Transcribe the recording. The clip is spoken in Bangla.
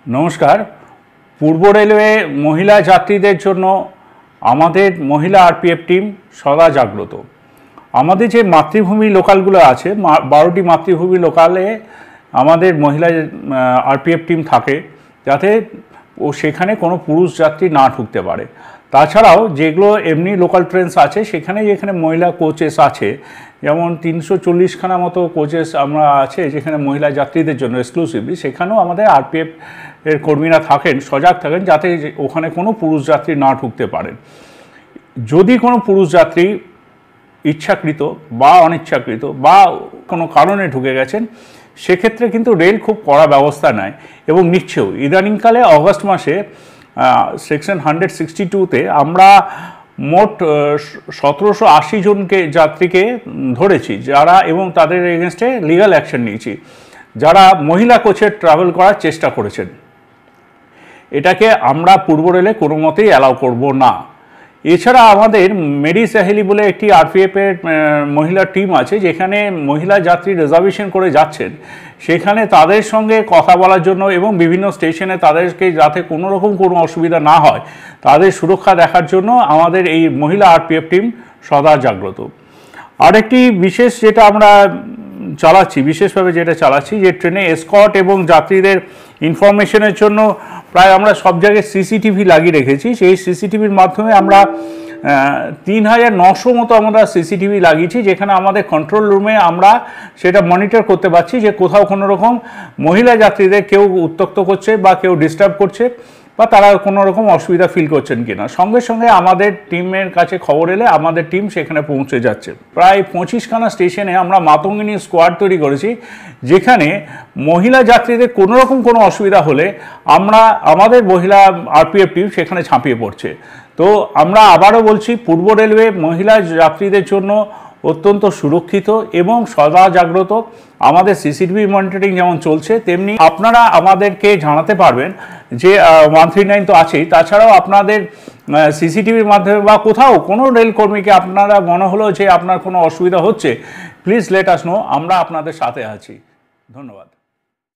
নমস্কার। পূর্ব রেলওয়ে মহিলা যাত্রীদের জন্য আমাদের মহিলা আরপিএফ টিম সদা জাগ্রত। আমাদের যে মাতৃভূমি লোকালগুলো আছে, 12টি মাতৃভূমি লোকালে আমাদের মহিলা আরপিএফ টিম থাকে, যাতে সেখানে কোনো পুরুষ যাত্রী না ঢুকতে পারে। তাছাড়াও যেগুলো এমনি লোকাল ট্রেনস আছে, সেখানে যেখানে মহিলা কোচেস আছে, যেমন 340খানা মতো কোচেস আমরা আছে যেখানে মহিলা যাত্রীদের জন্য এক্সক্লুসিভলি, সেখানেও আমাদের আরপিএফ এর কর্মীরা থাকেন, সজাগ থাকেন, যাতে ওখানে কোনো পুরুষ যাত্রী না ঢুকতে পারেন। যদি কোনো পুরুষ যাত্রী ইচ্ছাকৃত বা অনিচ্ছাকৃত বা কোনো কারণে ঢুকে গেছেন, সেক্ষেত্রে কিন্তু রেল খুব কড়া ব্যবস্থা নেয় এবং নিচ্ছেও। ইদানিংকালে অগস্ট মাসে সেকশন 162-তে আমরা মোট 1780 জনকে যাত্রীকে ধরেছি, যারা এবং তাদের এগেনস্টে লিগ্যাল অ্যাকশন নিয়েছি, যারা মহিলা কোচে ট্রাভেল করার চেষ্টা করেছেন। এটাকে আমরা পূর্ব রেলে কোনো মতেই অ্যালাউ করব না। এছাড়া আমাদের মেরি সাহেলি বলে একটি আরপিএফের মহিলা টিম আছে, যেখানে মহিলা যাত্রী রিজার্ভেশন করে যাচ্ছেন। সেখানে তাদের সঙ্গে কথা বলার জন্য এবং বিভিন্ন স্টেশনে তাদেরকে যাতে কোনো রকম কোনো অসুবিধা না হয়, তাদের সুরক্ষা দেখার জন্য আমাদের এই মহিলা আরপিএফ টিম সদা জাগ্রত। আরেকটি বিশেষ যেটা আমরা চালাচ্ছি, বিশেষভাবে যেটা চালাচ্ছি, যে ট্রেনে এসকর্ট এবং যাত্রীদের ইনফরমেশনের জন্য প্রায় আমরা সব জায়গায় সিসিটিভি লাগিয়ে রেখেছি। সেই সিসিটিভির মাধ্যমে আমরা 3900 মতো আমরা সিসিটিভি লাগিয়েছি, যেখানে আমাদের কন্ট্রোল রুমে আমরা সেটা মনিটর করতে পারছি যে কোথাও কোনো রকম মহিলা যাত্রীদের কেউ উত্ত্যক্ত করছে বা কেউ ডিস্টার্ব করছে বা তারা কোনো রকম অসুবিধা ফিল করছেন কিনা। সঙ্গে সঙ্গে আমাদের টিমের কাছে খবর এলে আমাদের টিম সেখানে পৌঁছে যাচ্ছে। প্রায় 25খানা স্টেশনে আমরা মাতঙ্গিনী স্কোয়াড তৈরি করেছি, যেখানে মহিলা যাত্রীদের কোনো রকম কোনো অসুবিধা হলে আমাদের মহিলা আরপিএফ টিম সেখানে ঝাঁপিয়ে পড়ছে। তো আমরা আবারও বলছি, পূর্ব রেলওয়ে মহিলা যাত্রীদের জন্য অত্যন্ত সুরক্ষিত এবং সদা জাগ্রত। আমাদের সিসিটিভি মনিটরিং যেমন চলছে, তেমনি আপনারা আমাদেরকে জানাতে পারবেন যে 139 তো আছেই, তাছাড়াও আপনাদের সিসিটিভির মাধ্যমে বা কোথাও কোনো রেলকর্মীকে আপনারা মনে হলো যে আপনার কোনো অসুবিধা হচ্ছে, প্লিজ লেট আস নো, আমরা আপনাদের সাথে আছি। ধন্যবাদ।